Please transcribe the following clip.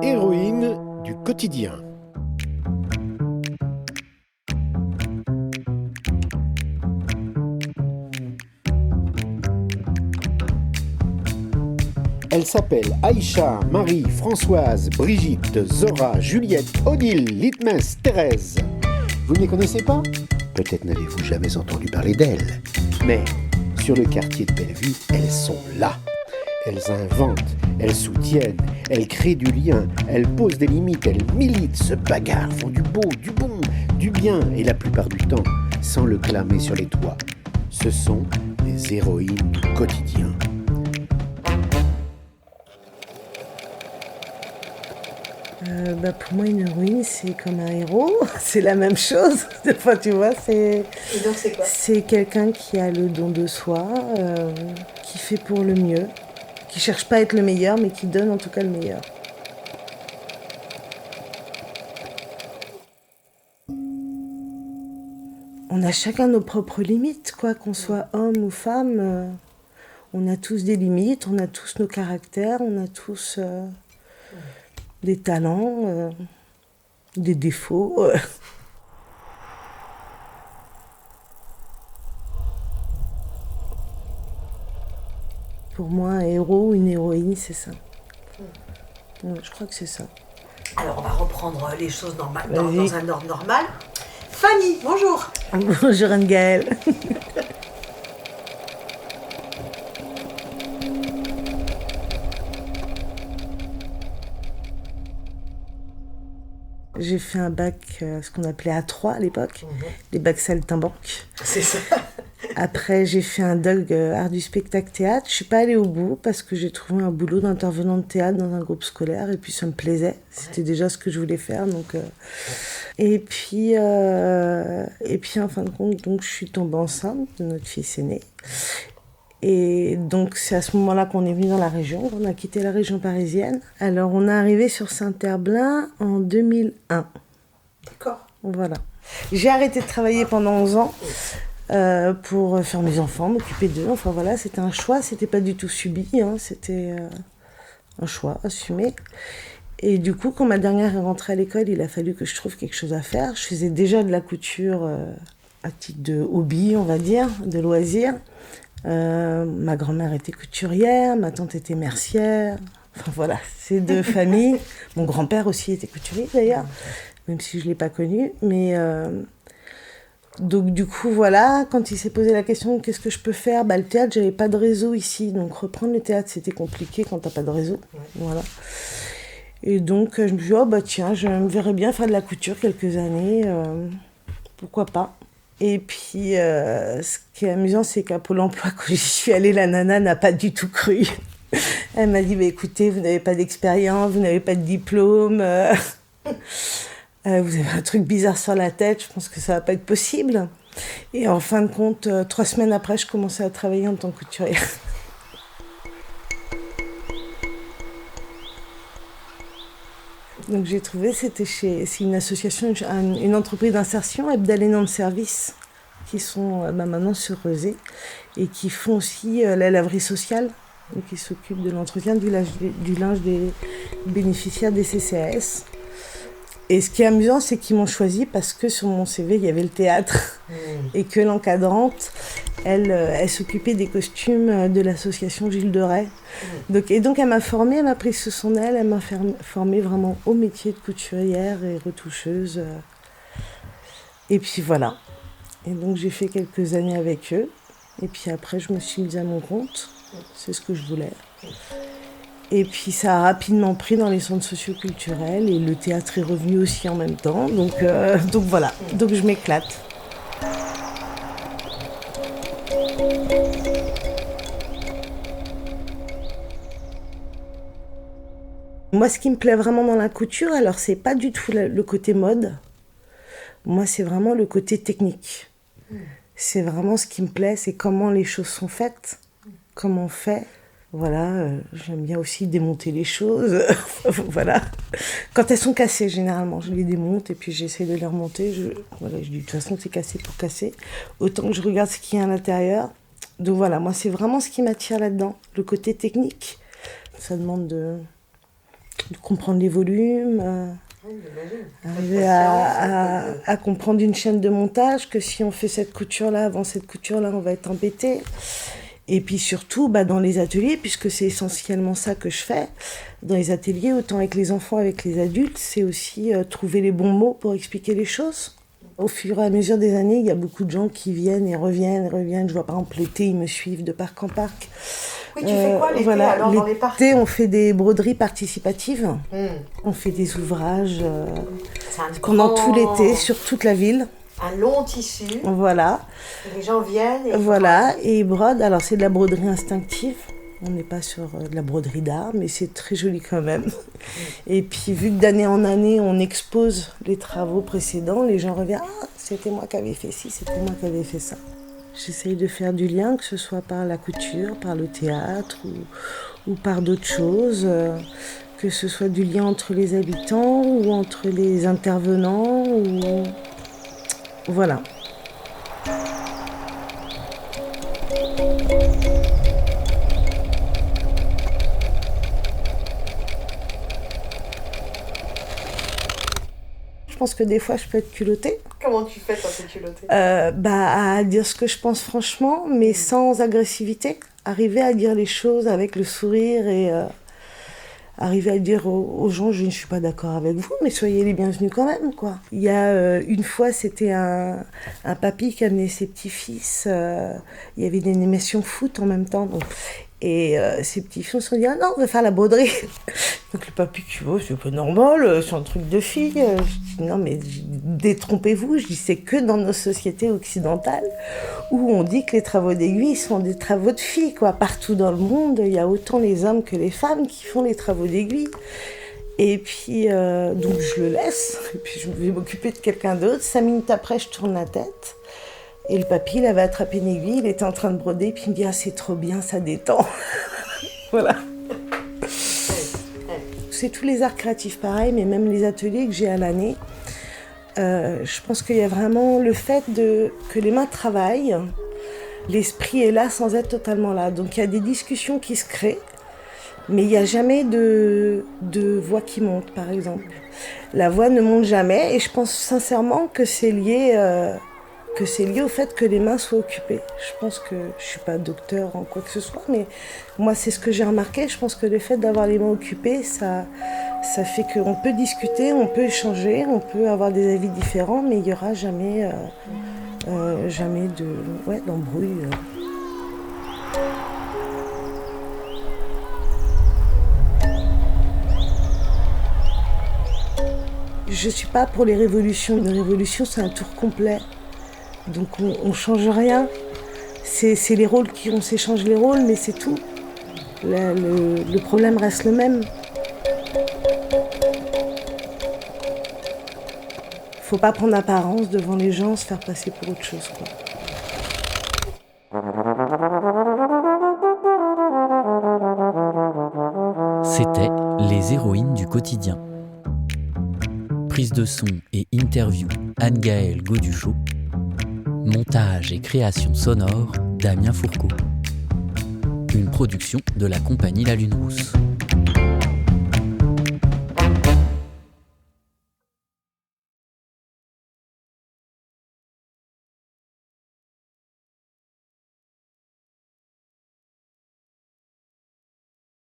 Héroïne du quotidien. Elle s'appelle Aïcha, Marie, Françoise, Brigitte, Zora, Juliette, Odile, Litmès, Thérèse. Vous ne les connaissez pas ? Peut-être n'avez-vous jamais entendu parler d'elles. Mais sur le quartier de Bellevue, elles sont là. Elles inventent, elles soutiennent, elles créent du lien, elles posent des limites, elles militent, se bagarrent, font du beau, du bon, du bien, et la plupart du temps, sans le clamer sur les toits. Ce sont des héroïnes du quotidien. Pour moi, une héroïne, c'est comme un héros. C'est la même chose. Enfin, tu vois, Et donc, c'est quoi ? c'est quelqu'un qui a le don de soi, qui fait pour le mieux, qui cherche pas à être le meilleur, mais qui donne en tout cas le meilleur. On a chacun nos propres limites, quoi, qu'on soit homme ou femme. On a tous des limites, on a tous nos caractères, on a tous des talents, des défauts. Pour moi, un héros ou une héroïne, c'est ça. Ouais, je crois que c'est ça. Alors, on va reprendre les choses normales, Vas-y. dans un ordre normal. Fanny, bonjour. Bonjour Anne-Gaëlle. J'ai fait un bac, ce qu'on appelait A3 à l'époque, les bacs saltimbanques. C'est ça. Après, j'ai fait un DOG art du spectacle théâtre. Je suis pas allée au bout parce que j'ai trouvé un boulot d'intervenant de théâtre dans un groupe scolaire et puis ça me plaisait. C'était déjà ce que je voulais faire. Donc, et puis, en fin de compte, donc, je suis tombée enceinte de notre fils aîné. Et donc, c'est à ce moment-là qu'on est venu dans la région. On a quitté la région parisienne. Alors, on est arrivé sur Saint-Herblain en 2001. D'accord. Voilà. J'ai arrêté de travailler pendant 11 ans pour faire mes enfants, m'occuper d'eux. Enfin voilà, c'était un choix, c'était pas du tout subi, hein. C'était un choix assumé. Et du coup, quand ma dernière est rentrée à l'école, il a fallu que je trouve quelque chose à faire. Je faisais déjà de la couture à titre de hobby, on va dire, de loisir. Ma grand-mère était couturière, ma tante était mercière. Enfin voilà, c'est deux familles. Mon grand-père aussi était couturier d'ailleurs, même si je ne l'ai pas connu. Mais donc du coup, voilà, quand il s'est posé la question qu'est-ce que je peux faire, le théâtre, j'avais pas de réseau ici. Donc reprendre le théâtre, c'était compliqué quand t'as pas de réseau. Ouais. Voilà. Et donc je me suis dit, tiens, je me verrais bien faire de la couture quelques années. Pourquoi pas. Et puis, ce qui est amusant, c'est qu'à Pôle emploi, quand j'y suis allée, la nana n'a pas du tout cru. Elle m'a dit, écoutez, vous n'avez pas d'expérience, vous n'avez pas de diplôme, vous avez un truc bizarre sur la tête, je pense que ça va pas être possible. Et en fin de compte, 3 semaines après, je commençais à travailler en tant que couturière. Donc j'ai trouvé, c'est une association, une entreprise d'insertion, Hebdalena de service, qui sont maintenant sur Rezé et qui font aussi la laverie sociale, donc ils s'occupent de l'entretien du linge des bénéficiaires des CCAS. Et ce qui est amusant, c'est qu'ils m'ont choisi parce que sur mon CV, il y avait le théâtre et que l'encadrante, elle s'occupait des costumes de l'association Gilles de Rais. Donc elle m'a formée, elle m'a prise sous son aile, elle m'a formée vraiment au métier de couturière et retoucheuse. Et puis voilà. Et donc j'ai fait quelques années avec eux. Et puis après, je me suis mise à mon compte. C'est ce que je voulais. Et puis ça a rapidement pris dans les centres socioculturels et le théâtre est revenu aussi en même temps. Donc voilà, donc je m'éclate. Moi, ce qui me plaît vraiment dans la couture, alors c'est pas du tout le côté mode. Moi, c'est vraiment le côté technique. C'est vraiment ce qui me plaît, c'est comment les choses sont faites, comment on fait. Voilà, j'aime bien aussi démonter les choses. Voilà. Quand elles sont cassées, généralement, je les démonte et puis j'essaie de les remonter. Je dis, de toute façon, c'est cassé pour casser. Autant que je regarde ce qu'il y a à l'intérieur, Donc voilà, moi c'est vraiment ce qui m'attire là-dedans, le côté technique. Ça demande de comprendre les volumes, arriver à comprendre une chaîne de montage, que si on fait cette couture-là, avant cette couture-là, on va être embêté. Et puis surtout, dans les ateliers, puisque c'est essentiellement ça que je fais, dans les ateliers, autant avec les enfants, avec les adultes, c'est aussi trouver les bons mots pour expliquer les choses. Au fur et à mesure des années, il y a beaucoup de gens qui viennent et reviennent. Je vois par exemple l'été, ils me suivent de parc en parc. Oui, tu fais quoi l'été alors dans les parcs ? L'été, on fait des broderies participatives. On fait des ouvrages pendant tout l'été, sur toute la ville. Un long tissu. Voilà. Et les gens viennent. Et ils brodent. Alors, c'est de la broderie instinctive. On n'est pas sur de la broderie d'art, mais c'est très joli quand même. Et puis, vu que d'année en année, on expose les travaux précédents, les gens reviennent. Ah, c'était moi qui avais fait ci, c'était moi qui avais fait ça. J'essaye de faire du lien, que ce soit par la couture, par le théâtre ou par d'autres choses. Que ce soit du lien entre les habitants ou entre les intervenants. Voilà. Je pense que des fois, je peux être culottée. Comment tu fais quand t'es culottée ? À dire ce que je pense franchement, mais sans agressivité. Arriver à dire les choses avec le sourire et arriver à dire aux gens, je ne suis pas d'accord avec vous, mais soyez les bienvenus quand même, quoi. Il y a une fois, c'était un papy qui amenait ses petits-fils. Il y avait une animation foot en même temps. Et ses petits-fils se sont dit, ah non, on va faire la broderie. Donc le papy qui va, c'est pas normal, c'est un truc de fille. Je dis, non, mais détrompez-vous, je dis, c'est que dans nos sociétés occidentales où on dit que les travaux d'aiguille sont des travaux de filles, quoi. Partout dans le monde, il y a autant les hommes que les femmes qui font les travaux d'aiguille. Et puis, donc je le laisse, et puis je vais m'occuper de quelqu'un d'autre. 5 minutes après, je tourne la tête. Et le papy, il avait attrapé une aiguille, il était en train de broder, puis il me dit « Ah, c'est trop bien, ça détend !» Voilà. C'est tous les arts créatifs pareil, mais même les ateliers que j'ai à l'année. Je pense qu'il y a vraiment le fait que les mains travaillent, l'esprit est là sans être totalement là. Donc il y a des discussions qui se créent, mais il n'y a jamais de voix qui monte, par exemple. La voix ne monte jamais, et je pense sincèrement que c'est lié au fait que les mains soient occupées. Je pense que je ne suis pas docteur en quoi que ce soit, mais moi, c'est ce que j'ai remarqué. Je pense que le fait d'avoir les mains occupées, ça fait qu'on peut discuter, on peut échanger, on peut avoir des avis différents, mais il n'y aura jamais d'embrouille. Je ne suis pas pour les révolutions. Une révolution, c'est un tour complet. Donc on change rien. C'est les rôles on s'échange les rôles, mais c'est tout. Le problème reste le même. Faut pas prendre apparence devant les gens, se faire passer pour autre chose, quoi. C'était Les héroïnes du quotidien. Prise de son et interview Anne-Gaëlle Gauduchot. Montage et création sonore Damien Fourcault. Une production de la compagnie La Lune Rousse.